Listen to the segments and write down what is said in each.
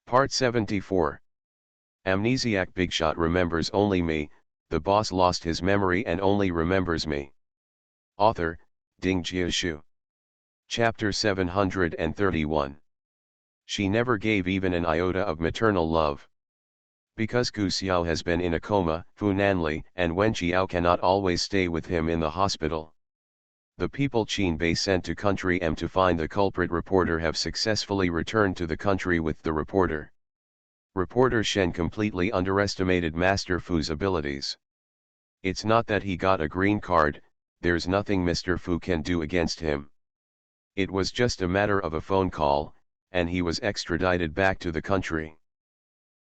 Part 74. Amnesiac Bigshot remembers only me, the boss lost his memory and only remembers me. Author, Ding Jiashu. Chapter 731. She never gave even an iota of maternal love. Because Gu Xiao has been in a coma, Fu Nanli and Wen Qiao cannot always stay with him in the hospital. The people Qin Bei sent to Country M to find the culprit reporter have successfully returned to the country with the reporter. Reporter Shen completely underestimated Master Fu's abilities. It's not that he got a green card, there's nothing Mr. Fu can do against him. It was just a matter of a phone call, and he was extradited back to the country.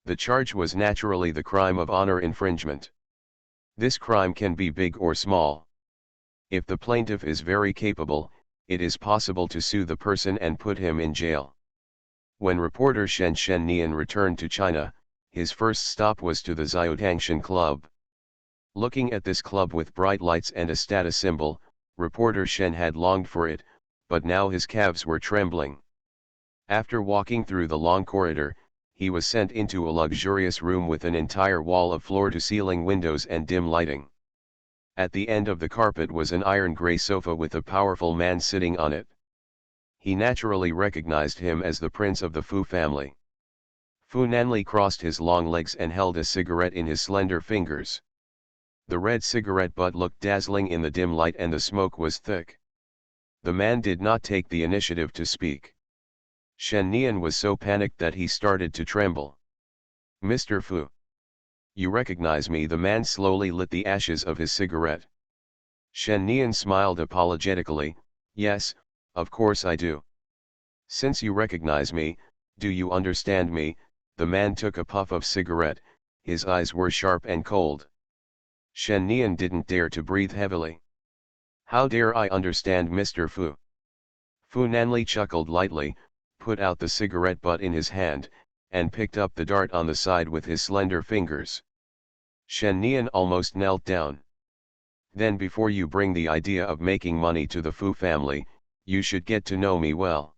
The charge was naturally the crime of honor infringement. This crime can be big or small. If the plaintiff is very capable, it is possible to sue the person and put him in jail. When reporter Shen Nian returned to China, his first stop was to the Xiaotangshan Club. Looking at this club with bright lights and a status symbol, reporter Shen had longed for it, but now his calves were trembling. After walking through the long corridor, he was sent into a luxurious room with an entire wall of floor-to-ceiling windows and dim lighting. At the end of the carpet was an iron-gray sofa with a powerful man sitting on it. He naturally recognized him as the prince of the Fu family. Fu Nanli crossed his long legs and held a cigarette in his slender fingers. The red cigarette butt looked dazzling in the dim light and the smoke was thick. The man did not take the initiative to speak. Shen Nian was so panicked that he started to tremble. "Mr. Fu. You recognize me?" The man slowly lit the ashes of his cigarette. Shen Nian smiled apologetically, "Yes, of course I do." "Since you recognize me, do you understand me?" The man took a puff of cigarette, his eyes were sharp and cold. Shen Nian didn't dare to breathe heavily. "How dare I understand Mr. Fu?" Fu Nanli chuckled lightly, put out the cigarette butt in his hand, and picked up the dart on the side with his slender fingers. Shen Nian almost knelt down. "Then before you bring the idea of making money to the Fu family, you should get to know me well."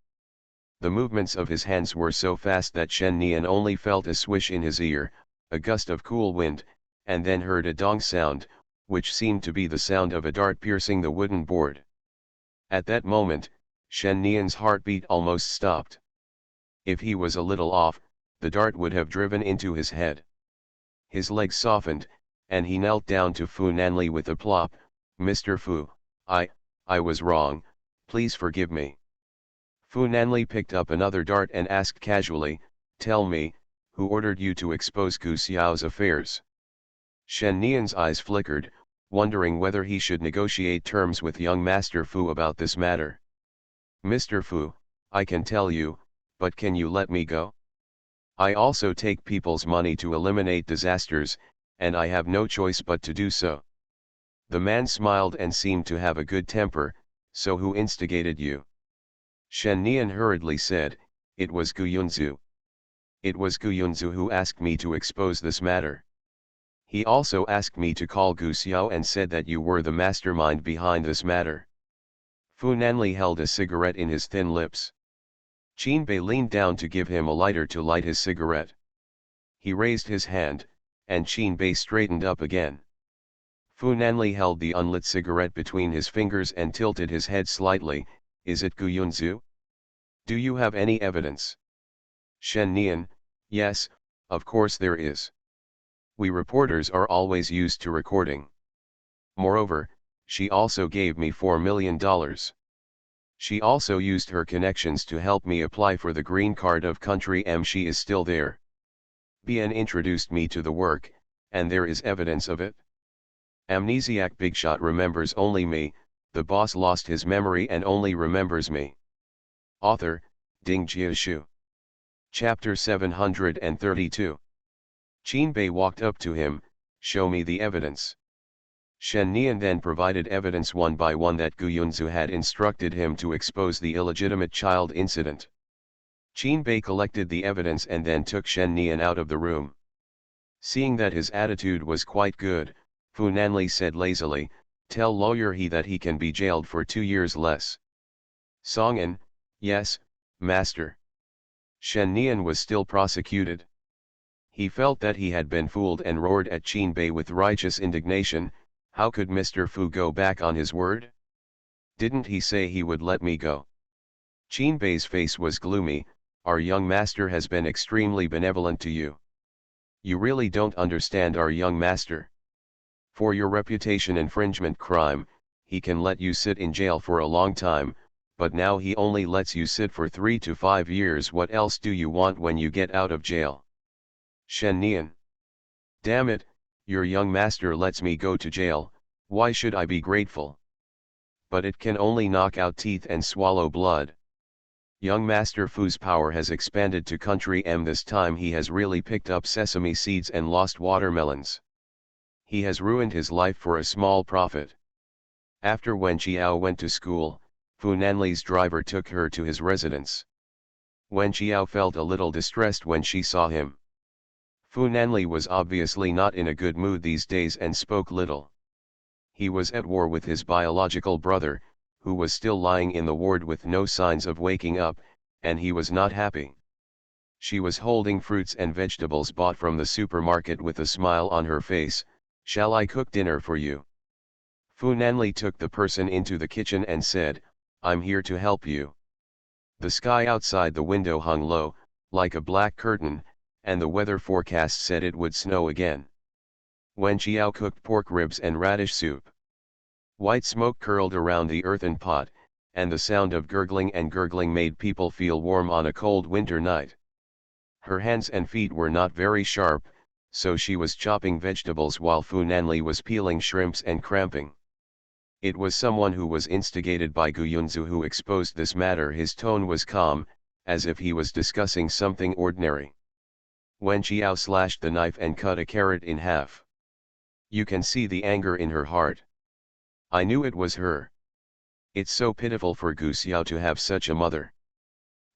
The movements of his hands were so fast that Shen Nian only felt a swish in his ear, a gust of cool wind, and then heard a dong sound, which seemed to be the sound of a dart piercing the wooden board. At that moment, Shen Nian's heartbeat almost stopped. If he was a little off, the dart would have driven into his head. His legs softened, and he knelt down to Fu Nanli with a plop. "Mr. Fu, I was wrong, please forgive me." Fu Nanli picked up another dart and asked casually, "Tell me, who ordered you to expose Gu Xiao's affairs?" Shen Nian's eyes flickered, wondering whether he should negotiate terms with young Master Fu about this matter. "Mr. Fu, I can tell you, but can you let me go? I also take people's money to eliminate disasters, and I have no choice but to do so." The man smiled and seemed to have a good temper. "So who instigated you?" Shen Nian hurriedly said, "It was Gu Yunzu. It was Gu Yunzu who asked me to expose this matter. He also asked me to call Gu Xiao and said that you were the mastermind behind this matter." Fu Nanli held a cigarette in his thin lips. Qin Bei leaned down to give him a lighter to light his cigarette. He raised his hand, and Qin Bei straightened up again. Fu Nanli held the unlit cigarette between his fingers and tilted his head slightly. "Is it Gu Yunzu? Do you have any evidence?" Shen Nian, "Yes, of course there is. We reporters are always used to recording. Moreover, she also gave me $4 million. She also used her connections to help me apply for the green card of Country M. She is still there. BN introduced me to the work, and there is evidence of it." Amnesiac Bigshot remembers only me, the boss lost his memory and only remembers me. Author, Ding Jiashu. Chapter 732. Qin Bei walked up to him, "Show me the evidence." Shen Nian then provided evidence one by one that Gu Yunzu had instructed him to expose the illegitimate child incident. Qin Bei collected the evidence and then took Shen Nian out of the room. Seeing that his attitude was quite good, Fu Nanli said lazily, "Tell lawyer he that he can be jailed for 2 years less." Song'an, "Yes, master." Shen Nian was still prosecuted. He felt that he had been fooled and roared at Qin Bei with righteous indignation. How could Mr. Fu go back on his word? Didn't he say he would let me go? Qin Bei's face was gloomy. Our young master has been extremely benevolent to you. You really don't understand our young master. For your reputation infringement crime, he can let you sit in jail for a long time, but now he only lets you sit for 3 to 5 years. What else do you want when you get out of jail? Shen Nian. Damn it, your young master lets me go to jail, why should I be grateful? But it can only knock out teeth and swallow blood. Young Master Fu's power has expanded to country M. This time he has really picked up sesame seeds and lost watermelons. He has ruined his life for a small profit. After Wen Qiao went to school, Fu Nanli's driver took her to his residence. Wen Qiao felt a little distressed when she saw him. Fu Nanli was obviously not in a good mood these days and spoke little. He was at war with his biological brother, who was still lying in the ward with no signs of waking up, and he was not happy. She was holding fruits and vegetables bought from the supermarket with a smile on her face. Shall I cook dinner for you? Fu Nanli took the person into the kitchen and said, I'm here to help you. The sky outside the window hung low, like a black curtain, and the weather forecast said it would snow again. Wen Qiao cooked pork ribs and radish soup. White smoke curled around the earthen pot, and the sound of gurgling made people feel warm on a cold winter night. Her hands and feet were not very sharp, so she was chopping vegetables while Fu Nanli was peeling shrimps and cramping. It was someone who was instigated by Gu Yunzu who exposed this matter. His tone was calm, as if he was discussing something ordinary. Wen Qiao slashed the knife and cut a carrot in half. You can see the anger in her heart. I knew it was her. It's so pitiful for Gu Xiao to have such a mother.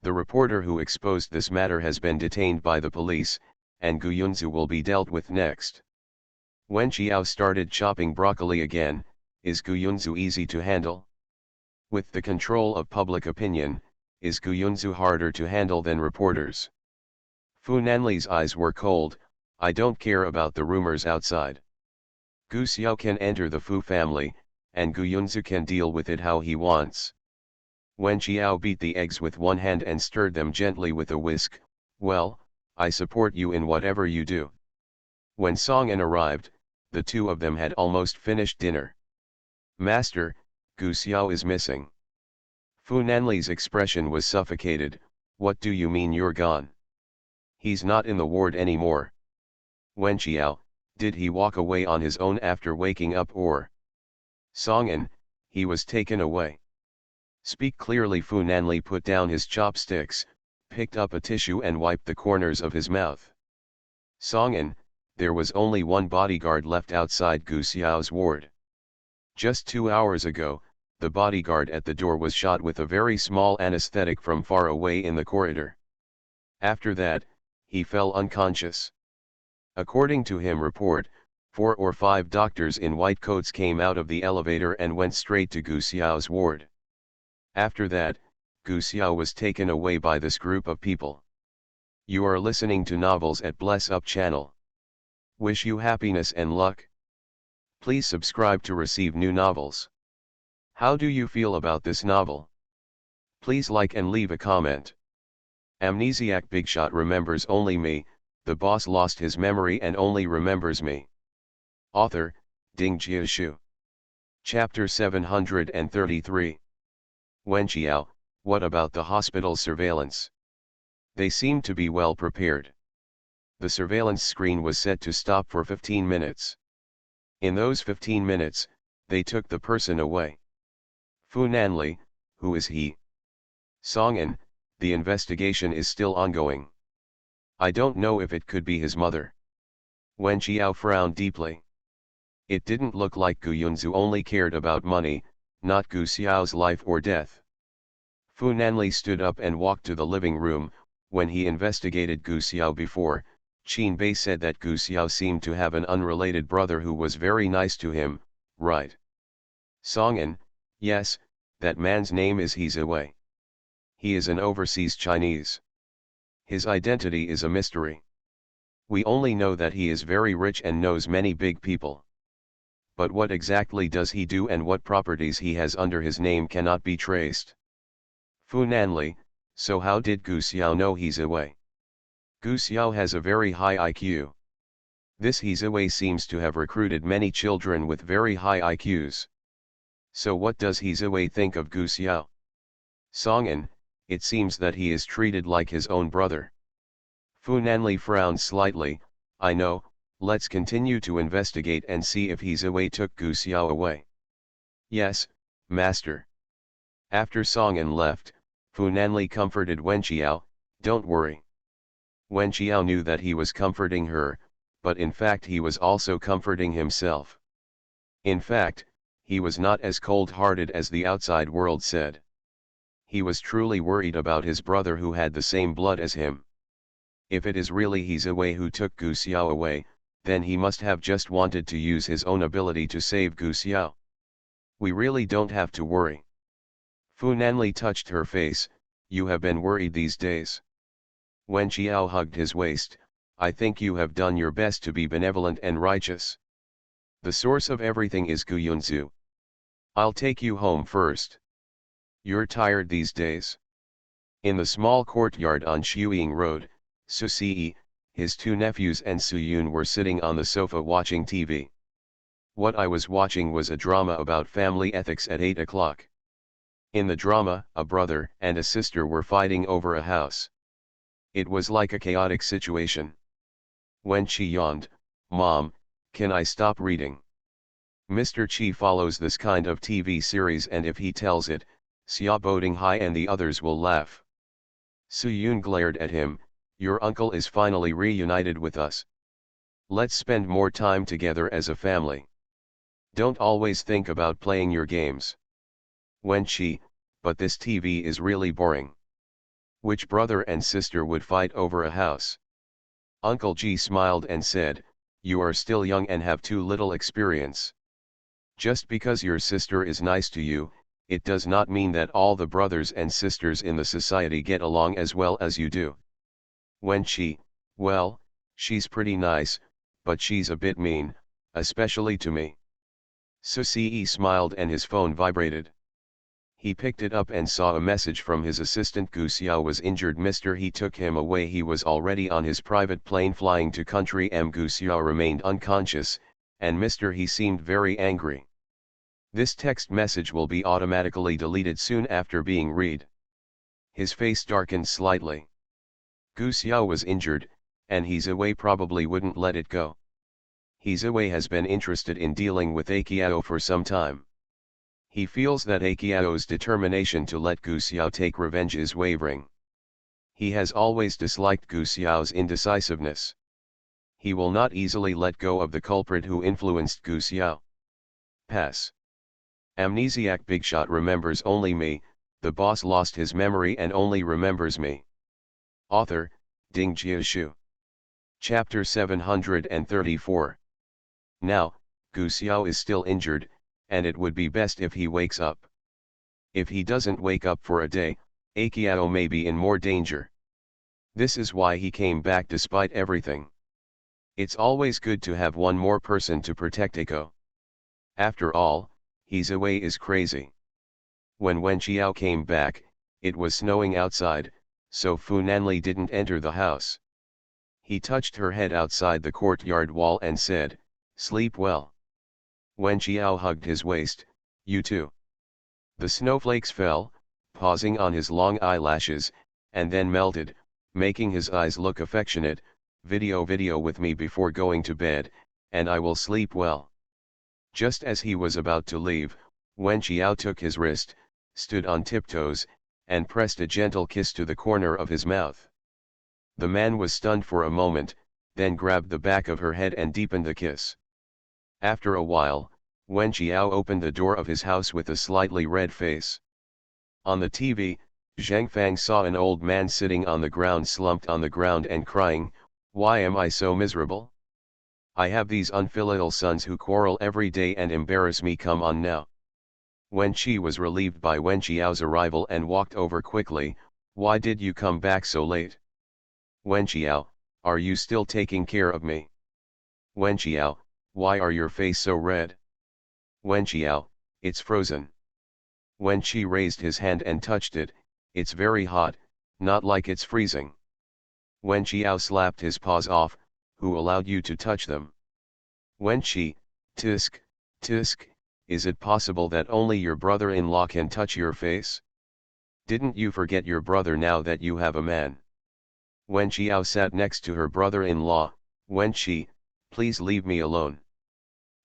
The reporter who exposed this matter has been detained by the police, and Gu Yunzu will be dealt with next. Wen Qiao started chopping broccoli again. Is Gu Yunzu easy to handle? With the control of public opinion, is Gu Yunzu harder to handle than reporters? Fu Nanli's eyes were cold. I don't care about the rumors outside. Gu Xiao can enter the Fu family, and Gu Yunzu can deal with it how he wants. Wen Qiao beat the eggs with one hand and stirred them gently with a whisk. Well, I support you in whatever you do. When Song An arrived, the two of them had almost finished dinner. Master, Gu Xiao is missing. Fu Nanli's expression was suffocated. What do you mean you're gone? He's not in the ward anymore. Wen Qiao, did he walk away on his own after waking up or? Song An, he was taken away. Speak clearly. Fu Nanli put down his chopsticks, picked up a tissue and wiped the corners of his mouth. Song An, there was only one bodyguard left outside Gu Xiao's ward. Just 2 hours ago, the bodyguard at the door was shot with a very small anesthetic from far away in the corridor. After that, he fell unconscious. According to him report, 4 or 5 doctors in white coats came out of the elevator and went straight to Gu Xiao's ward. After that, Gu Xiao was taken away by this group of people. You are listening to Novels at Bless Up channel. Wish you happiness and luck. Please subscribe to receive new novels. How do you feel about this novel? Please like and leave a comment. Amnesiac Bigshot remembers only me. The boss lost his memory and only remembers me. Author, Ding Jiashu. Chapter 733. Wen Qiao, what about the hospital surveillance? They seemed to be well prepared. The surveillance screen was set to stop for 15 minutes. In those 15 minutes, they took the person away. Fu Nanli, who is he? Song An, the investigation is still ongoing. I don't know if it could be his mother. Wen Qiao frowned deeply. It didn't look like Gu Yunzu only cared about money, not Gu Xiao's life or death. Fu Nanli stood up and walked to the living room. When he investigated Gu Xiao before, Qin Bei said that Gu Xiao seemed to have an unrelated brother who was very nice to him, right? Song An, yes, that man's name is He Ziwei. He is an overseas Chinese. His identity is a mystery. We only know that he is very rich and knows many big people. But what exactly does he do and what properties he has under his name cannot be traced. Fu Nanli, so how did Gu Xiao know he's away? Gu Xiao has a very high IQ. This Hizawei seems to have recruited many children with very high IQs. So what does Hizawei think of Gu Xiao? Song'an, it seems that he is treated like his own brother. Fu Nanli frowned slightly. I know, let's continue to investigate and see if Hizawei took Gu Xiao away. Yes, master. After Song'an left, Fu Nanli comforted Wenqiao, don't worry. Wenqiao knew that he was comforting her, but in fact he was also comforting himself. In fact, he was not as cold-hearted as the outside world said. He was truly worried about his brother who had the same blood as him. If it is really Hizawei who took Gu Xiao away, then he must have just wanted to use his own ability to save Gu Xiao. We really don't have to worry. Fu Nanli touched her face, you have been worried these days. Wenqiao hugged his waist, I think you have done your best to be benevolent and righteous. The source of everything is Gu Yunzu. I'll take you home first. You're tired these days. In the small courtyard on Shuiying Road, Su Si, his two nephews and Su Yun were sitting on the sofa watching TV. What I was watching was a drama about family ethics at 8 o'clock. In the drama, a brother and a sister were fighting over a house. It was like a chaotic situation. When Chi yawned, Mom, can I stop reading? Mr. Chi follows this kind of TV series and if he tells it, Xia Boding Hai and the others will laugh. Su Yun glared at him, your uncle is finally reunited with us. Let's spend more time together as a family. Don't always think about playing your games. Wen Chi, but this TV is really boring. Which brother and sister would fight over a house? Uncle Ji smiled and said, you are still young and have too little experience. Just because your sister is nice to you, it does not mean that all the brothers and sisters in the society get along as well as you do. Wen Chi, well, she's pretty nice, but she's a bit mean, especially to me. Su Si smiled and his phone vibrated. He picked it up and saw a message from his assistant. Gu Xiao was injured. He took him away. He was already on his private plane flying to country M. Gu Xiao remained unconscious, and he seemed very angry. This text message will be automatically deleted soon after being read. His face darkened slightly. Gu Xiao was injured, and Hizawei probably wouldn't let it go. Hizawei has been interested in dealing with Akiao for some time. He feels that Akiao's determination to let Gu Xiao take revenge is wavering. He has always disliked Gu Xiao's indecisiveness. He will not easily let go of the culprit who influenced Gu Xiao. Pass. Amnesiac Bigshot remembers only me, the boss lost his memory and only remembers me. Author, Ding Jiashu. Chapter 734. Now, Gu Xiao is still injured, and it would be best if he wakes up. If he doesn't wake up for a day, Akiao may be in more danger. This is why he came back despite everything. It's always good to have one more person to protect Ako. After all, Hizawei is crazy. When Wenqiao came back, it was snowing outside, so Fu Nanli didn't enter the house. He touched her head outside the courtyard wall and said, sleep well. Wenqiao hugged his waist, you too. The snowflakes fell, pausing on his long eyelashes, and then melted, making his eyes look affectionate. Video with me before going to bed, and I will sleep well. Just as he was about to leave, Wenqiao took his wrist, stood on tiptoes, and pressed a gentle kiss to the corner of his mouth. The man was stunned for a moment, then grabbed the back of her head and deepened the kiss. After a while, Wenqiao opened the door of his house with a slightly red face. On the TV, Zhang Fang saw an old man sitting on the ground, slumped on the ground and crying, why am I so miserable? I have these unfilial sons who quarrel every day and embarrass me. Come on now. Wen Qi was relieved by Wenqiao's arrival and walked over quickly. Why did you come back so late? Wenqiao, are you still taking care of me? Wenqiao, why are your face so red? Wenqiao, it's frozen. Wenqi raised his hand and touched it, it's very hot, not like it's freezing. Wenqiao slapped his paws off, who allowed you to touch them? Wenqi, tisk, tisk, is it possible that only your brother-in-law can touch your face? Didn't you forget your brother now that you have a man? Wenqiao sat next to her brother-in-law. Wenqi, please leave me alone.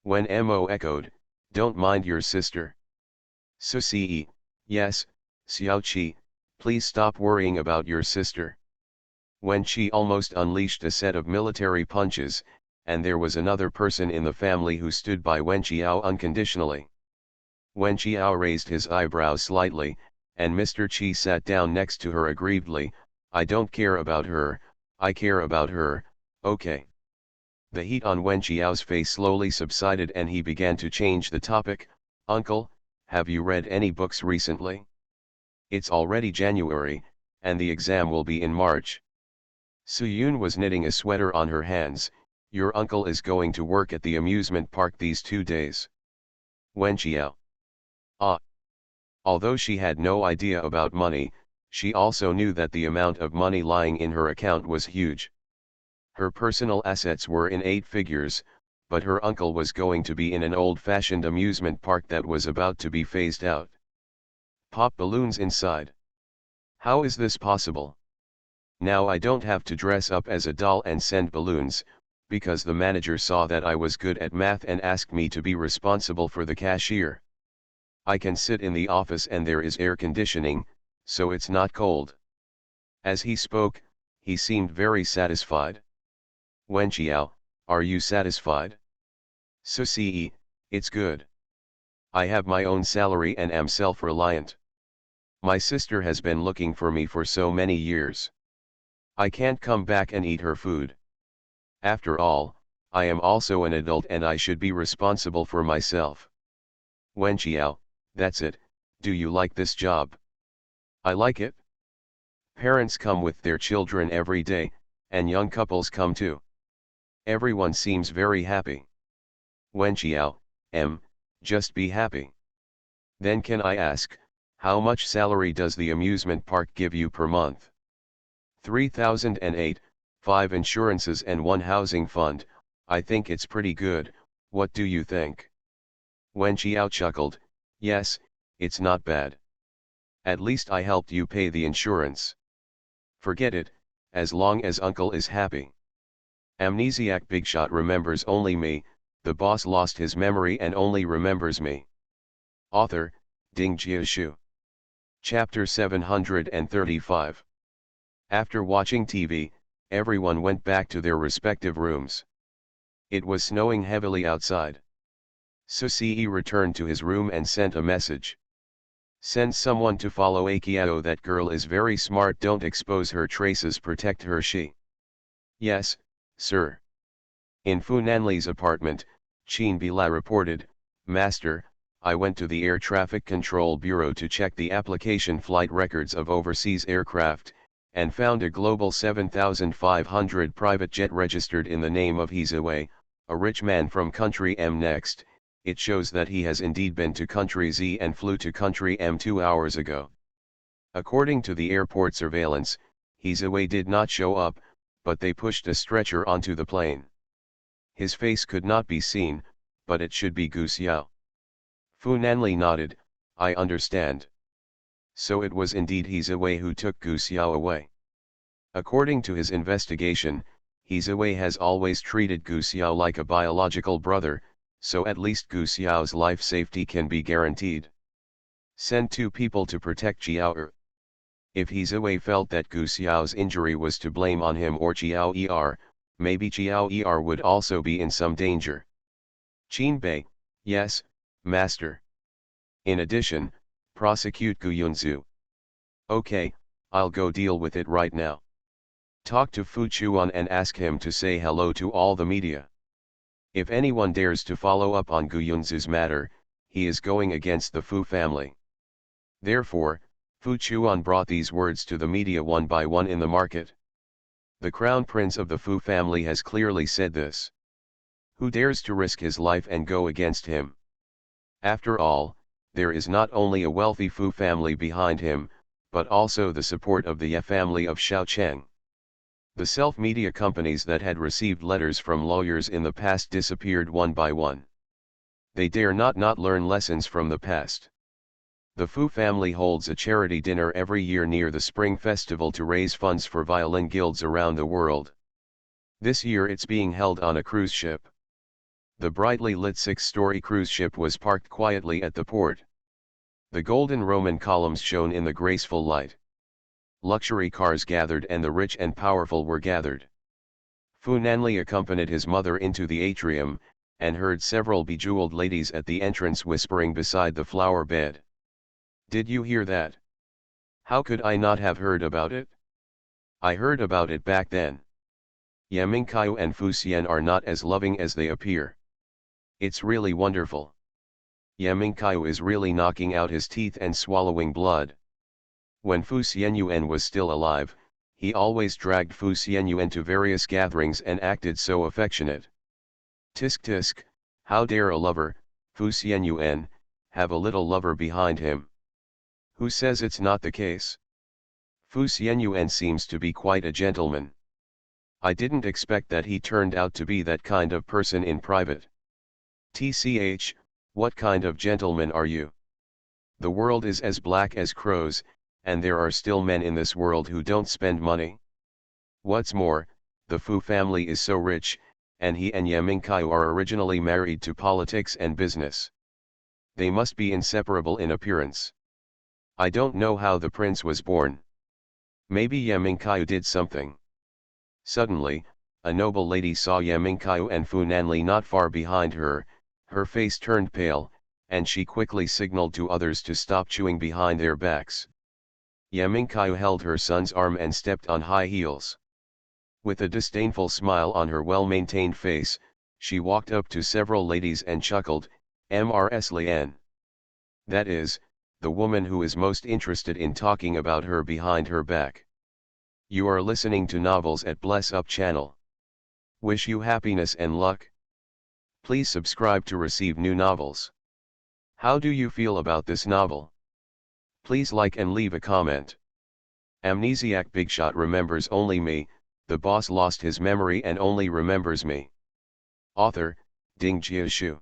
Wen Mo echoed, don't mind your sister. Susi, yes, Xiaoqi, please stop worrying about your sister. Wenqi almost unleashed a set of military punches, and there was another person in the family who stood by Wenqiao unconditionally. Wenqiao raised his eyebrows slightly, and Mr. Qi sat down next to her aggrievedly. I don't care about her, I care about her, okay. The heat on Wenqiao's face slowly subsided and he began to change the topic. Uncle, have you read any books recently? It's already January, and the exam will be in March. Suyun was knitting a sweater on her hands. Your uncle is going to work at the amusement park these 2 days. Wenqiao. Ah. Although she had no idea about money, she also knew that the amount of money lying in her account was huge. Her personal assets were in 8 figures, but her uncle was going to be in an old-fashioned amusement park that was about to be phased out. Pop balloons inside. How is this possible? Now I don't have to dress up as a doll and send balloons, because the manager saw that I was good at math and asked me to be responsible for the cashier. I can sit in the office and there is air conditioning, so it's not cold. As he spoke, he seemed very satisfied. Wenqiao, are you satisfied? Susi, it's good. I have my own salary and am self-reliant. My sister has been looking for me for so many years. I can't come back and eat her food. After all, I am also an adult and I should be responsible for myself. Wenqiao, that's it, do you like this job? I like it. Parents come with their children every day, and young couples come too. Everyone seems very happy. Wenqiao, just be happy. Then can I ask, how much salary does the amusement park give you per month? 3,008, 5 insurances and 1 housing fund, I think it's pretty good, what do you think? Wenqiao chuckled, yes, it's not bad. At least I helped you pay the insurance. Forget it, as long as uncle is happy. Amnesiac Bigshot remembers only me, the boss lost his memory and only remembers me. Author, Ding Jiashu. Chapter 735. After watching TV, everyone went back to their respective rooms. It was snowing heavily outside. Susi returned to his room and sent a message. Send someone to follow Akiao, that girl is very smart, don't expose her traces, protect her. She. Yes, sir. In Fu Nanli's apartment, Qin Bila reported, Master, I went to the Air Traffic Control Bureau to check the application flight records of overseas aircraft, and found a Global 7500 private jet registered in the name of Hizawei, a rich man from country M. Next, it shows that he has indeed been to country Z and flew to country M 2 hours ago. According to the airport surveillance, Hizawei did not show up, but they pushed a stretcher onto the plane. His face could not be seen, but it should be Gu Xiao. Fu Nanli nodded, I understand. So it was indeed Hizawei who took Gu Xiao away. According to his investigation, Hizawei has always treated Gu Xiao like a biological brother, so at least Gu Xiao's life safety can be guaranteed. Send 2 people to protect Xiao. If Hizawei felt that Gu Xiao's injury was to blame on him or Xiao maybe Xiao would also be in some danger. Qin Bei, yes, master. In addition, prosecute Gu Yunzu. Okay, I'll go deal with it right now. Talk to Fu Chuan and ask him to say hello to all the media. If anyone dares to follow up on Gu Yunzu's matter, he is going against the Fu family. Therefore, Fu Chuan brought these words to the media one by one in the market. The crown prince of the Fu family has clearly said this. Who dares to risk his life and go against him? After all, there is not only a wealthy Fu family behind him, but also the support of the Ye family of Shaocheng. The self-media companies that had received letters from lawyers in the past disappeared one by one. They dare not learn lessons from the past. The Fu family holds a charity dinner every year near the Spring Festival to raise funds for violin guilds around the world. This year it's being held on a cruise ship. The brightly lit 6-story cruise ship was parked quietly at the port. The golden Roman columns shone in the graceful light. Luxury cars gathered and the rich and powerful were gathered. Fu Nanli accompanied his mother into the atrium, and heard several bejeweled ladies at the entrance whispering beside the flower bed. Did you hear that? How could I not have heard about it? I heard about it back then. Ye Mingqiu and Fu Xian are not as loving as they appear. It's really wonderful. Ye Mingqiu is really knocking out his teeth and swallowing blood. When Fu Xianyuan was still alive, he always dragged Fu Xianyuan to various gatherings and acted so affectionate. Tisk tisk, how dare a lover, Fu Xianyuan, have a little lover behind him? Who says it's not the case? Fu Xianyuan seems to be quite a gentleman. I didn't expect that he turned out to be that kind of person in private. TCH, what kind of gentleman are you? The world is as black as crows, and there are still men in this world who don't spend money. What's more, the Fu family is so rich, and he and Ye Mingqiu are originally married to politics and business. They must be inseparable in appearance. I don't know how the prince was born. Maybe Ye Mingqiu did something. Suddenly, a noble lady saw Ye Mingqiu and Fu Nanli not far behind her. Her face turned pale, and she quickly signaled to others to stop chewing behind their backs. Ye Mingqiu held her son's arm and stepped on high heels. With a disdainful smile on her well-maintained face, she walked up to several ladies and chuckled, "Mrs. Lian. That is, the woman who is most interested in talking about her behind her back. You are listening to Novels at Bless Up channel. Wish you happiness and luck. Please subscribe to receive new novels. How do you feel about this novel? Please like and leave a comment. Amnesiac Bigshot remembers only me, the boss lost his memory and only remembers me." Author, Ding Jiashu.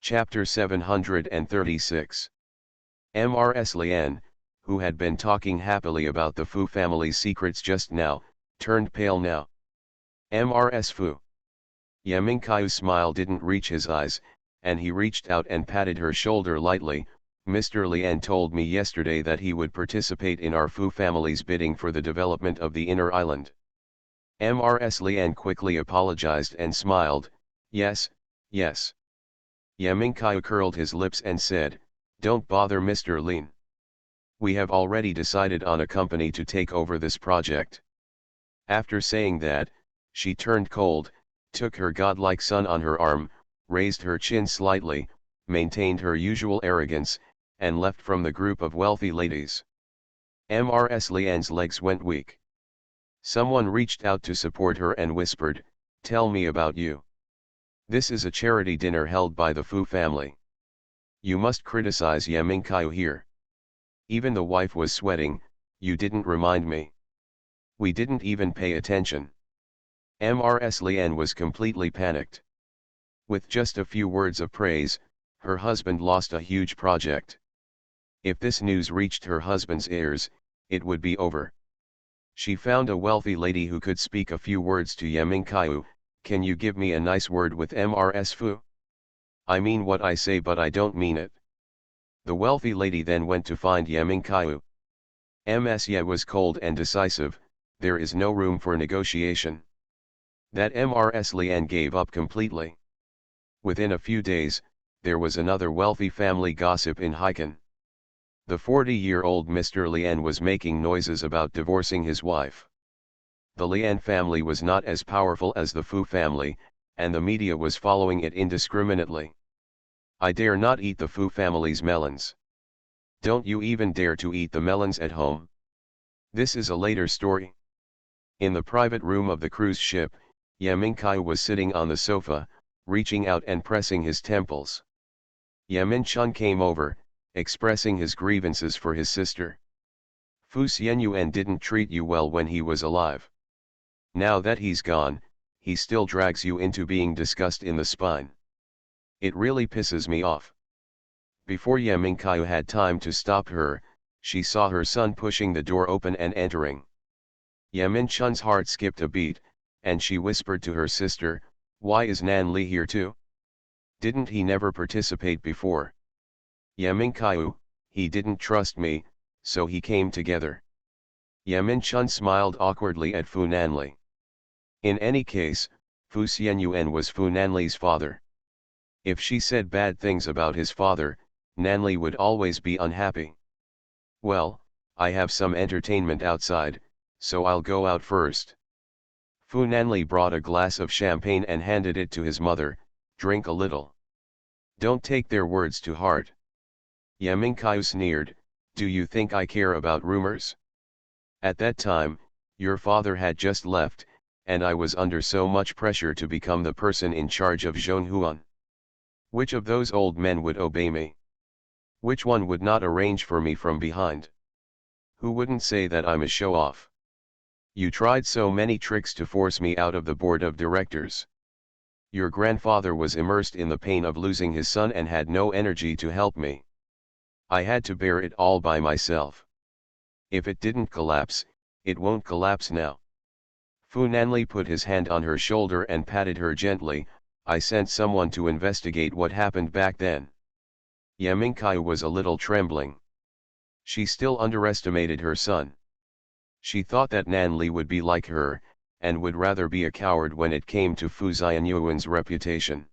Chapter 736. Mrs. Lian, who had been talking happily about the Fu family's secrets just now, turned pale now. Mrs. Fu. Ye Mingqiu's smile didn't reach his eyes, and he reached out and patted her shoulder lightly. "Mr. Lian told me yesterday that he would participate in our Fu family's bidding for the development of the inner island." Mrs. Lian quickly apologized and smiled, "Yes, yes." Ye Mingqiu curled his lips and said, "Don't bother Mr. Lin. We have already decided on a company to take over this project." After saying that, she turned cold, took her godlike son on her arm, raised her chin slightly, maintained her usual arrogance, and left from the group of wealthy ladies. Mrs. Lian's legs went weak. Someone reached out to support her and whispered, "Tell me about you. This is a charity dinner held by the Fu family. You must criticize Ye Mingqiu here. Even the wife was sweating. You didn't remind me. We didn't even pay attention." Mrs. Lian was completely panicked. With just a few words of praise, her husband lost a huge project. If this news reached her husband's ears, it would be over. She found a wealthy lady who could speak a few words to Ye Mingqiu. "Can you give me a nice word with Mrs. Fu? I mean what I say but I don't mean it." The wealthy lady then went to find Ye Mingqiu. Ms. Ye was cold and decisive. "There is no room for negotiation." That Mrs. Lian gave up completely. Within a few days, there was another wealthy family gossip in Haikan. The 40-year-old Mr. Lian was making noises about divorcing his wife. The Lian family was not as powerful as the Fu family, and the media was following it indiscriminately. "I dare not eat the Fu family's melons. Don't you even dare to eat the melons at home." This is a later story. In the private room of the cruise ship, Yaminkai was sitting on the sofa, reaching out and pressing his temples. Yamin-chun came over, expressing his grievances for his sister. Fu Xianyuan didn't treat you well when he was alive. Now that he's gone, he still drags you into being discussed in the spine. It really pisses me off. Before Yaminkai had time to stop her, she saw her son pushing the door open and entering. Yamin-chun's heart skipped a beat, and she whispered to her sister, "Why is Nan Li here too? Didn't he never participate before?" "Yaminkai, he didn't trust me, so he came together." Yamin-chun smiled awkwardly at Fu Nanli. In any case, Fu Xianyuan was Fu Nanli's father. If she said bad things about his father, Nanli would always be unhappy. "Well, I have some entertainment outside, so I'll go out first." Fu Nanli brought a glass of champagne and handed it to his mother. "Drink a little. Don't take their words to heart." Yaminkai sneered, "Do you think I care about rumors? At that time, your father had just left, and I was under so much pressure to become the person in charge of Zhonghuan. Which of those old men would obey me? Which one would not arrange for me from behind? Who wouldn't say that I'm a show-off? You tried so many tricks to force me out of the board of directors. Your grandfather was immersed in the pain of losing his son and had no energy to help me. I had to bear it all by myself. If it didn't collapse, it won't collapse now." Fu Nanli put his hand on her shoulder and patted her gently. "I sent someone to investigate what happened back then." Yaminkai was a little trembling. She still underestimated her son. She thought that Nan Li would be like her, and would rather be a coward when it came to Fu Xianyuan's reputation.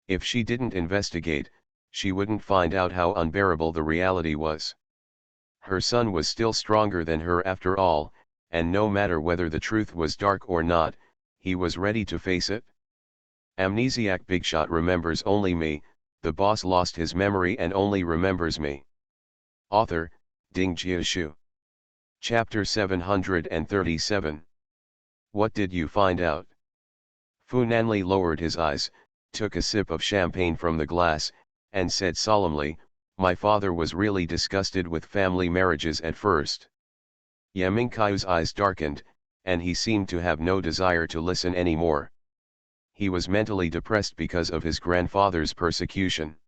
If she didn't investigate, she wouldn't find out how unbearable the reality was. Her son was still stronger than her after all, and no matter whether the truth was dark or not, he was ready to face it. Amnesiac Bigshot remembers only me, the boss lost his memory and only remembers me. Author, Ding Jiashu. Chapter 737. What did you find out? Fu Nanli lowered his eyes, took a sip of champagne from the glass, and said solemnly, "My father was really disgusted with family marriages at first." Yaminkai's eyes darkened, and he seemed to have no desire to listen anymore. He was mentally depressed because of his grandfather's persecution.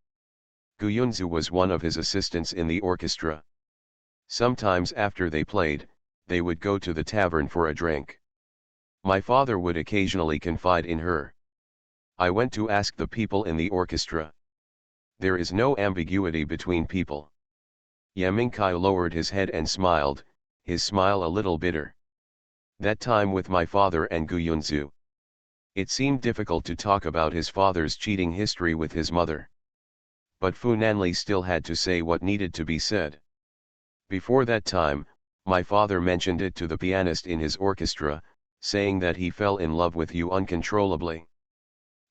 Gu Yunzu was one of his assistants in the orchestra. Sometimes after they played, they would go to the tavern for a drink. My father would occasionally confide in her. I went to ask the people in the orchestra. There is no ambiguity between people. Yaminkai lowered his head and smiled, his smile a little bitter. That time with my father and Gu Yunzu. It seemed difficult to talk about his father's cheating history with his mother. But Fu Nanli still had to say what needed to be said. Before that time, my father mentioned it to the pianist in his orchestra, saying that he fell in love with you uncontrollably.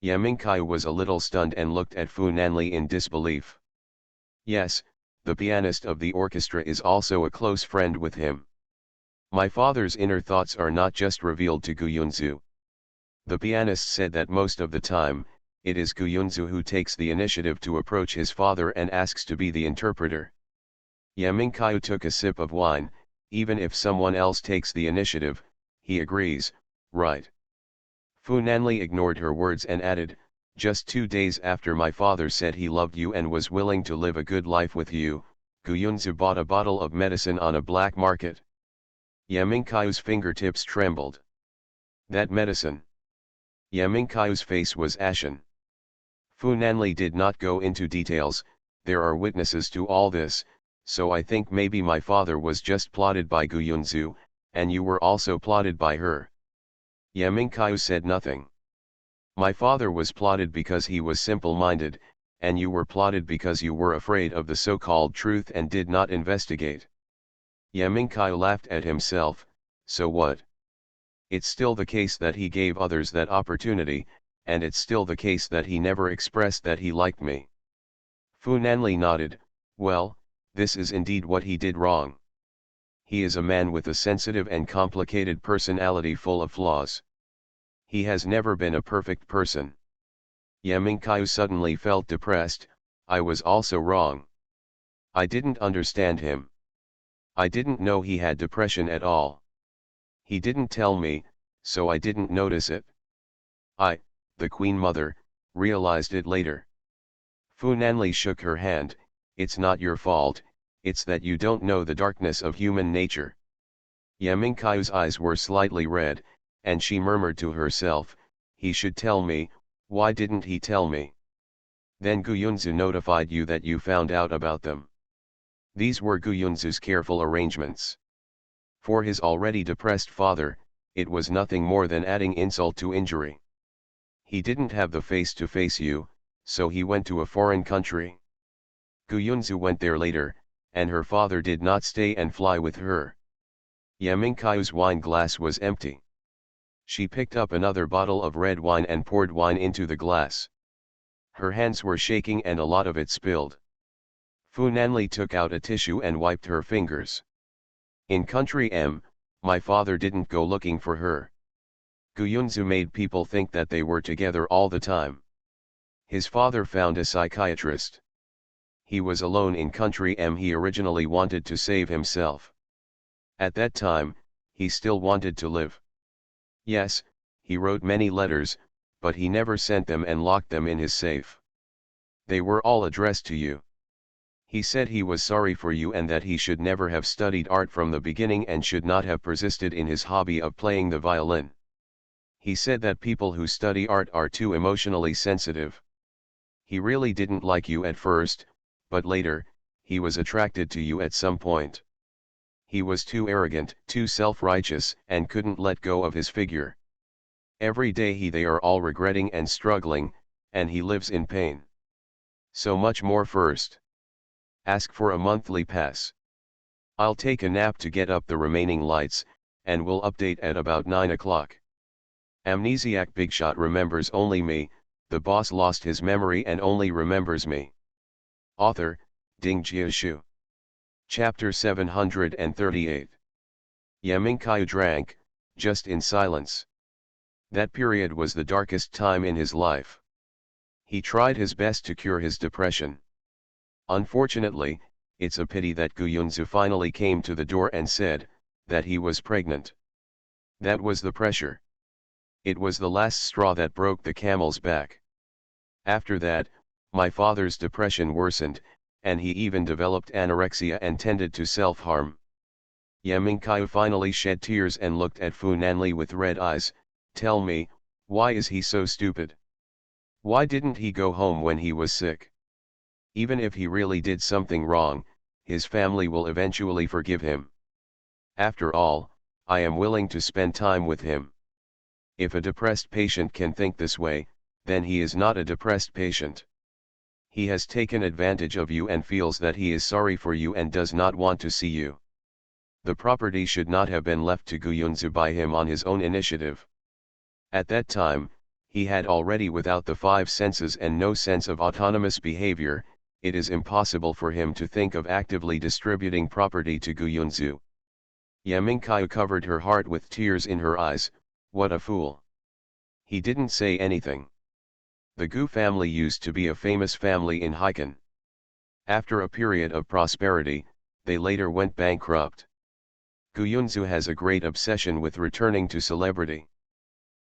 Yaminkai was a little stunned and looked at Fu Nanli in disbelief. Yes, the pianist of the orchestra is also a close friend with him. My father's inner thoughts are not just revealed to Gu Yunzu. The pianist said that most of the time, it is Gu Yunzu who takes the initiative to approach his father and asks to be the interpreter. Yaminkai took a sip of wine. Even if someone else takes the initiative, he agrees, right? Fu Nanli ignored her words and added, just 2 days after my father said he loved you and was willing to live a good life with you, Gu Yunzu bought a bottle of medicine on a black market. Yaminkai's fingertips trembled. That medicine. Yaminkai's face was ashen. Fu Nanli did not go into details. There are witnesses to all this, so I think maybe my father was just plotted by Gu Yunzu, and you were also plotted by her. Yaminkai said nothing. My father was plotted because he was simple-minded, and you were plotted because you were afraid of the so-called truth and did not investigate. Yaminkai laughed at himself. So what? It's still the case that he gave others that opportunity, and it's still the case that he never expressed that he liked me. Fu Nanli nodded. Well, this is indeed what he did wrong. He is a man with a sensitive and complicated personality full of flaws. He has never been a perfect person. Yaminkyu suddenly felt depressed. I was also wrong. I didn't understand him. I didn't know he had depression at all. He didn't tell me, so I didn't notice it. I, the Queen Mother, realized it later. Fu Nanli shook her hand. It's not your fault, it's that you don't know the darkness of human nature. Yaminkyu's eyes were slightly red, and she murmured to herself, he should tell me, why didn't he tell me? Then Guyunzu notified you that you found out about them. These were Guyunzu's careful arrangements. For his already depressed father, it was nothing more than adding insult to injury. He didn't have the face to face you, so he went to a foreign country. Guyunzu went there later, and her father did not stay and fly with her. Yaminkyu's wine glass was empty. She picked up another bottle of red wine and poured wine into the glass. Her hands were shaking and a lot of it spilled. Fu Nanli took out a tissue and wiped her fingers. In country M, my father didn't go looking for her. Guyunzu made people think that they were together all the time. His father found a psychiatrist. He was alone in country M. He originally wanted to save himself. At that time, he still wanted to live. Yes, he wrote many letters, but he never sent them and locked them in his safe. They were all addressed to you. He said he was sorry for you and that he should never have studied art from the beginning and should not have persisted in his hobby of playing the violin. He said that people who study art are too emotionally sensitive. He really didn't like you at first, but later, he was attracted to you at some point. He was too arrogant, too self-righteous, and couldn't let go of his figure. Every day they are all regretting and struggling, and he lives in pain. So much more first. Ask for a monthly pass. I'll take a nap to get up the remaining lights, and we'll update at about 9 o'clock. Amnesiac Bigshot remembers only me, the boss lost his memory and only remembers me. Author, Ding Jiashu. Chapter 738. Yaminkyu drank, just in silence. That period was the darkest time in his life. He tried his best to cure his depression. Unfortunately, it's a pity that Guyunzu finally came to the door and said, that he was pregnant. That was the pressure. It was the last straw that broke the camel's back. After that, my father's depression worsened, and he even developed anorexia and tended to self-harm. Yaminkyu finally shed tears and looked at Fu Nanli with red eyes. Tell me, why is he so stupid? Why didn't he go home when he was sick? Even if he really did something wrong, his family will eventually forgive him. After all, I am willing to spend time with him. If a depressed patient can think this way, then he is not a depressed patient. He has taken advantage of you and feels that he is sorry for you and does not want to see you. The property should not have been left to Guyunzu by him on his own initiative. At that time, he had already without the five senses and no sense of autonomous behavior. It is impossible for him to think of actively distributing property to Guyunzu. Yaminkyu covered her heart with tears in her eyes. What a fool. He didn't say anything. The Gu family used to be a famous family in Heiken. After a period of prosperity, they later went bankrupt. Guyunzu has a great obsession with returning to celebrity.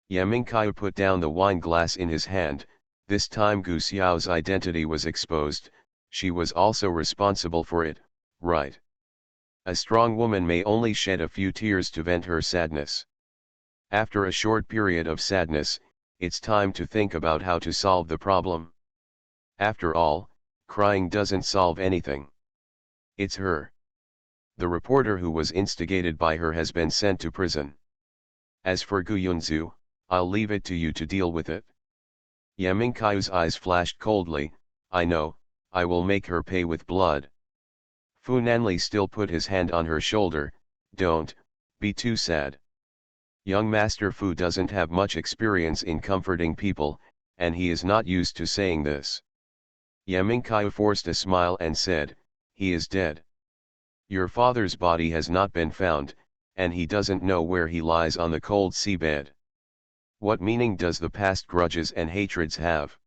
Yaminkyu put down the wine glass in his hand. This time Gu Xiao's identity was exposed. She was also responsible for it, right? A strong woman may only shed a few tears to vent her sadness. After a short period of sadness, it's time to think about how to solve the problem. After all, crying doesn't solve anything. It's her. The reporter who was instigated by her has been sent to prison. As for Guyunzu, I'll leave it to you to deal with it. Yaminkyu's eyes flashed coldly. I know, I will make her pay with blood. Fu Nanli still put his hand on her shoulder. Don't be too sad. Young Master Fu doesn't have much experience in comforting people, and he is not used to saying this. Yaminkyu forced a smile and said, he is dead. Your father's body has not been found, and he doesn't know where he lies on the cold seabed. What meaning does the past grudges and hatreds have?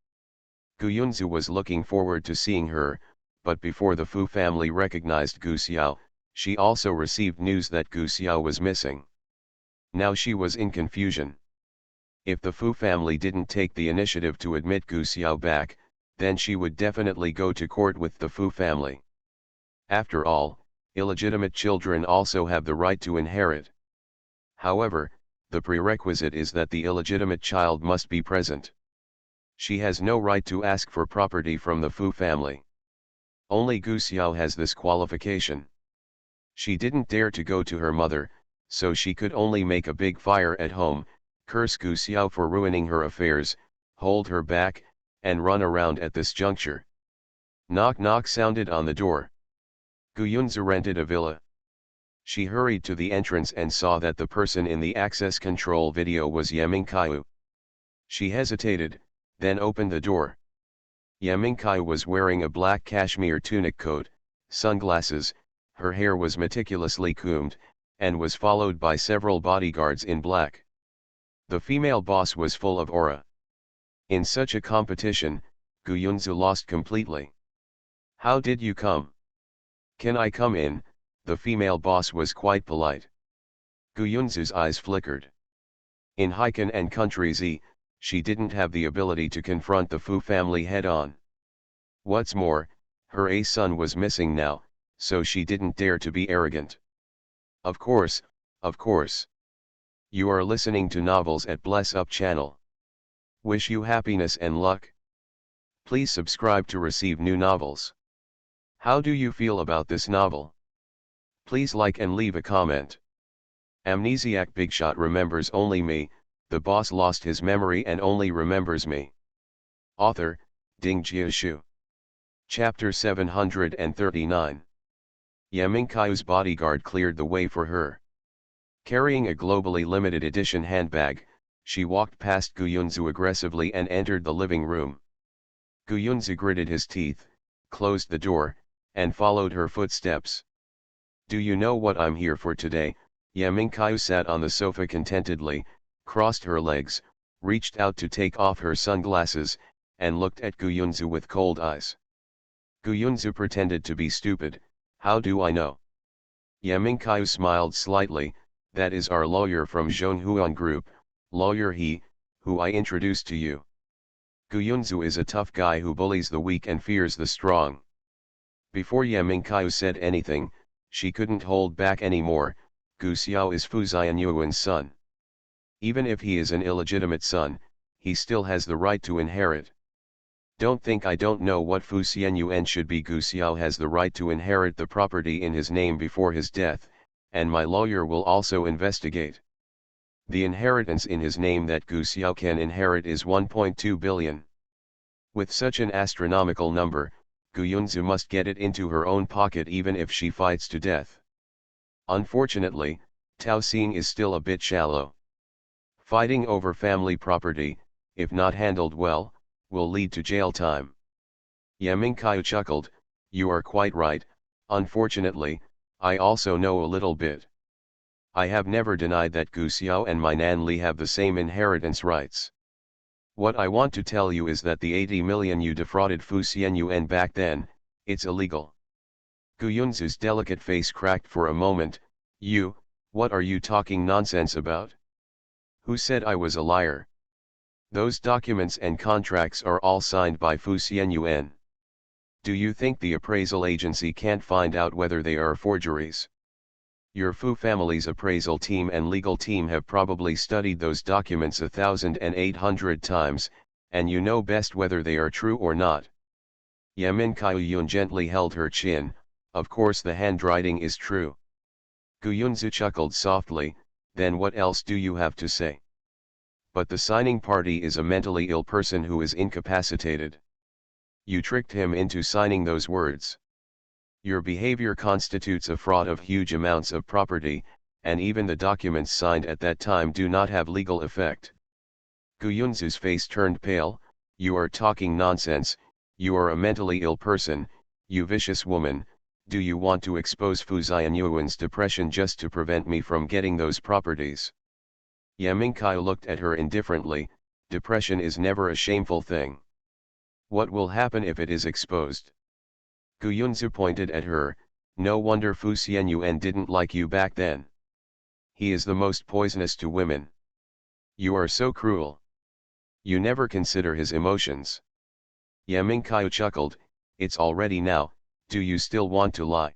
Gu Yunzu was looking forward to seeing her, but before the Fu family recognized Gu Xiao, she also received news that Gu Xiao was missing. Now she was in confusion. If the Fu family didn't take the initiative to admit Gu Xiao back, then she would definitely go to court with the Fu family. After all, illegitimate children also have the right to inherit. However, the prerequisite is that the illegitimate child must be present. She has no right to ask for property from the Fu family. Only Gu Xiao has this qualification. She didn't dare to go to her mother, so she could only make a big fire at home, curse Gu Xiao for ruining her affairs, hold her back, and run around at this juncture. Knock knock sounded on the door. Gu Yunzu rented a villa. She hurried to the entrance and saw that the person in the access control video was Yemingkaiu. She hesitated, then opened the door. Yemingkaiu was wearing a black cashmere tunic coat, sunglasses, her hair was meticulously combed, and was followed by several bodyguards in black. The female boss was full of aura. In such a competition, Gu Yunzu lost completely. How did you come? Can I come in? The female boss was quite polite. Gu Yunzu's eyes flickered. In Heikan and Country Z, she didn't have the ability to confront the Fu family head-on. What's more, her son was missing now, so she didn't dare to be arrogant. Of course, of course. You are listening to Novels at Bless Up channel. Wish you happiness and luck. Please subscribe to receive new novels. How do you feel about this novel? Please like and leave a comment. Amnesiac Bigshot remembers only me, the boss lost his memory and only remembers me. Author, Ding Jiashu. Chapter 739. Yemingkaiu's bodyguard cleared the way for her. Carrying a globally limited edition handbag, she walked past Gu Yunzu aggressively and entered the living room. Gu Yunzu gritted his teeth, closed the door, and followed her footsteps. Do you know what I'm here for today? Yemingkaiu sat on the sofa contentedly, crossed her legs, reached out to take off her sunglasses, and looked at Gu Yunzu with cold eyes. Gu Yunzu pretended to be stupid. How do I know? Yemingkaiu smiled slightly. That is our lawyer from Zhonghuan Group, lawyer He, who I introduced to you. Gu Yunzu is a tough guy who bullies the weak and fears the strong. Before Yemingkaiu said anything, she couldn't hold back anymore. Gu Xiao is Fu Xianyuan's son. Even if he is an illegitimate son, he still has the right to inherit. Don't think I don't know what Fu Xianyuan should be. Gu Xiao has the right to inherit the property in his name before his death, and my lawyer will also investigate. The inheritance in his name that Gu Xiao can inherit is 1.2 billion. With such an astronomical number, Gu Yunzu must get it into her own pocket even if she fights to death. Unfortunately, Tao Xing is still a bit shallow. Fighting over family property, if not handled well, will lead to jail time. Yemingkaiu chuckled, you are quite right, unfortunately, I also know a little bit. I have never denied that Gu Xiao and my Nan Li have the same inheritance rights. What I want to tell you is that the 80 million you defrauded Fu Xianyuan back then, it's illegal. Gu Yunzu's delicate face cracked for a moment. You, what are you talking nonsense about? Who said I was a liar? Those documents and contracts are all signed by Fu Xianyuan. Do you think the appraisal agency can't find out whether they are forgeries? Your Fu family's appraisal team and legal team have probably studied those documents 1,800 times, and you know best whether they are true or not. Yemingkaiu Yun gently held her chin. Of course the handwriting is true. Gu Yunzu chuckled softly, then what else do you have to say? But the signing party is a mentally ill person who is incapacitated. You tricked him into signing those words. Your behavior constitutes a fraud of huge amounts of property, and even the documents signed at that time do not have legal effect. Gu Yunzu's face turned pale. You are talking nonsense, you are a mentally ill person, you vicious woman, Do you want to expose Fu Xianyuan's depression just to prevent me from getting those properties? Ye Mingkai looked at her indifferently. Depression is never a shameful thing. What will happen if it is exposed? Gu Yunzu pointed at her. No wonder Fu Xianyuan didn't like you back then. He is the most poisonous to women. You are so cruel. You never consider his emotions. Ye Mingkai chuckled. It's already now. Do you still want to lie?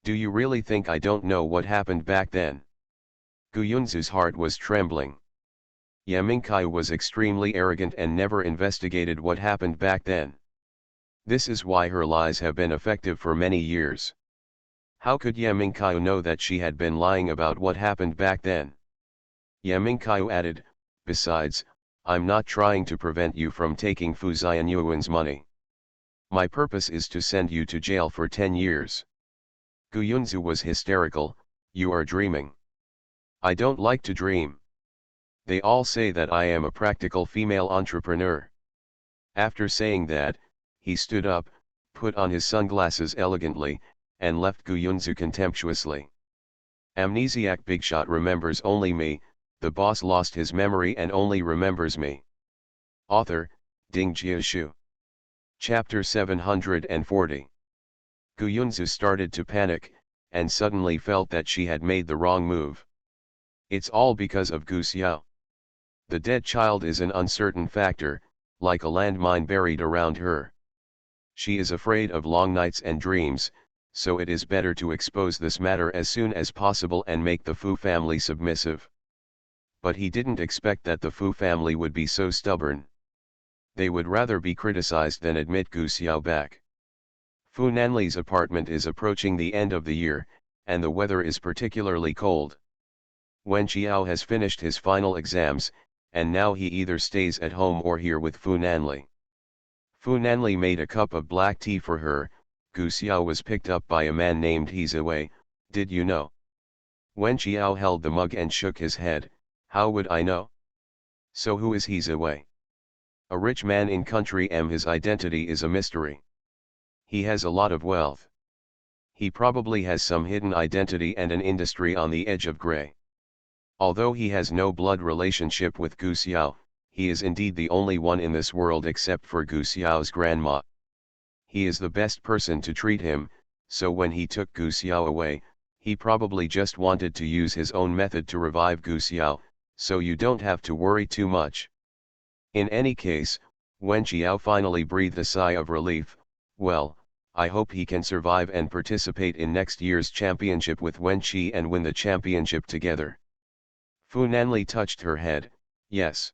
Do you really think I don't know what happened back then? Gu Yunzu's heart was trembling. Ye Mingkai was extremely arrogant and never investigated what happened back then. This is why her lies have been effective for many years. How could Ye Mingkai know that she had been lying about what happened back then? Ye Mingkai added, besides, I'm not trying to prevent you from taking Fu Xianyuan's money. My purpose is to send you to jail for 10 years. Gu Yunzu was hysterical. You are dreaming. I don't like to dream. They all say that I am a practical female entrepreneur. After saying that, he stood up, put on his sunglasses elegantly, and left Gu Yunzu contemptuously. Amnesiac Bigshot remembers only me. The boss lost his memory and only remembers me. Author, Ding Jiashu. Chapter 740. Gu Yunzu started to panic, and suddenly felt that she had made the wrong move. It's all because of Gu Xiao. The dead child is an uncertain factor, like a landmine buried around her. She is afraid of long nights and dreams, so it is better to expose this matter as soon as possible and make the Fu family submissive. But he didn't expect that the Fu family would be so stubborn. They would rather be criticized than admit Gu Xiao back. Fu Nanli's apartment is approaching the end of the year, and the weather is particularly cold. Wen Qiao has finished his final exams, and now he either stays at home or here with Fu Nanli. Fu Nanli made a cup of black tea for her. Gu Xiao was picked up by a man named He Ziwei. Did you know? Wen Qiao held the mug and shook his head. How would I know? So who is He Ziwei? A rich man in country M. His identity is a mystery. He has a lot of wealth. He probably has some hidden identity and an industry on the edge of gray. Although he has no blood relationship with Gu Xiao, he is indeed the only one in this world except for Gu Xiao's grandma. He is the best person to treat him, so when he took Gu Xiao away, he probably just wanted to use his own method to revive Gu Xiao, so you don't have to worry too much. In any case, Wen Qiao finally breathed a sigh of relief. Well, I hope he can survive and participate in next year's championship with Wen Qi and win the championship together. Fu Nanli touched her head. Yes.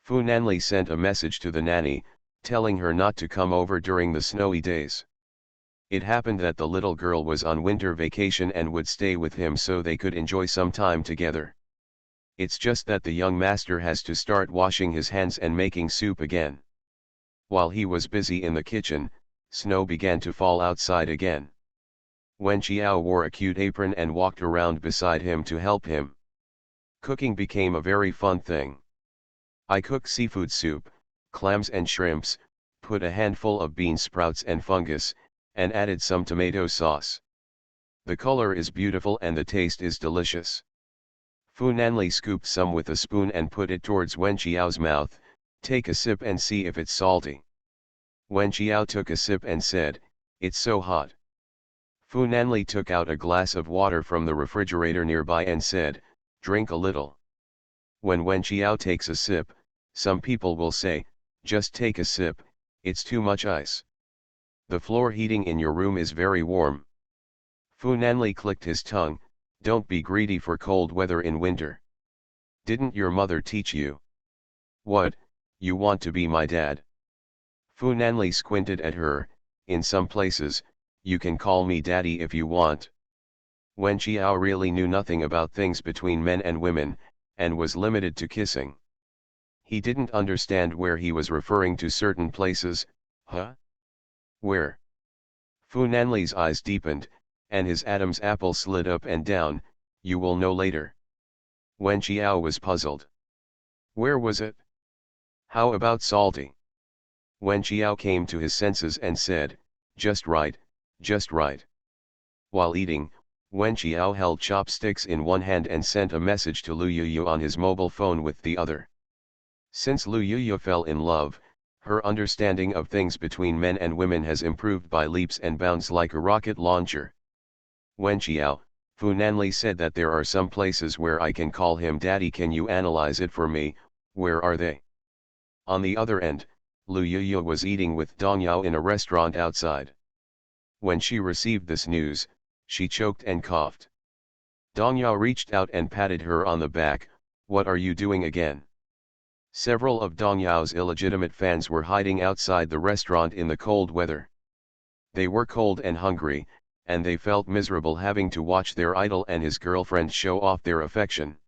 Fu Nanli sent a message to the nanny, telling her not to come over during the snowy days. It happened that the little girl was on winter vacation and would stay with him so they could enjoy some time together. It's just that the young master has to start washing his hands and making soup again. While he was busy in the kitchen, snow began to fall outside again. Wen Qiao wore a cute apron and walked around beside him to help him. Cooking became a very fun thing. I cooked seafood soup, clams and shrimps, put a handful of bean sprouts and fungus, and added some tomato sauce. The color is beautiful and the taste is delicious. Fu Nanli scooped some with a spoon and put it towards Wen Qiao's mouth. Take a sip and see if it's salty. Wen Qiao took a sip and said, it's so hot. Fu Nanli took out a glass of water from the refrigerator nearby and said, drink a little. When Wen Qiao takes a sip, some people will say, just take a sip, it's too much ice. The floor heating in your room is very warm. Fu Nanli clicked his tongue. Don't be greedy for cold weather in winter. Didn't your mother teach you? What, you want to be my dad? Fu Nanli squinted at her. In some places, you can call me daddy if you want. Wen Qiao really knew nothing about things between men and women, and was limited to kissing. He didn't understand where he was referring to certain places. Huh? Where? Fu Nanli's eyes deepened, and his Adam's apple slid up and down. You will know later. Wen Qiao was puzzled. Where was it? How about salty? Wen Qiao came to his senses and said, just right, just right. While eating, Wen Qiao held chopsticks in one hand and sent a message to Lu Yuyu on his mobile phone with the other. Since Lu Yuyu fell in love, her understanding of things between men and women has improved by leaps and bounds like a rocket launcher. Wen Qiao, Fu Nanli said that there are some places where I can call him daddy, can you analyze it for me, where are they? On the other end, Lu Yuyu was eating with Dong Yao in a restaurant outside. When she received this news, she choked and coughed. Dong Yao reached out and patted her on the back. What are you doing again? Several of Dong Yao's illegitimate fans were hiding outside the restaurant in the cold weather. They were cold and hungry, and they felt miserable having to watch their idol and his girlfriend show off their affection.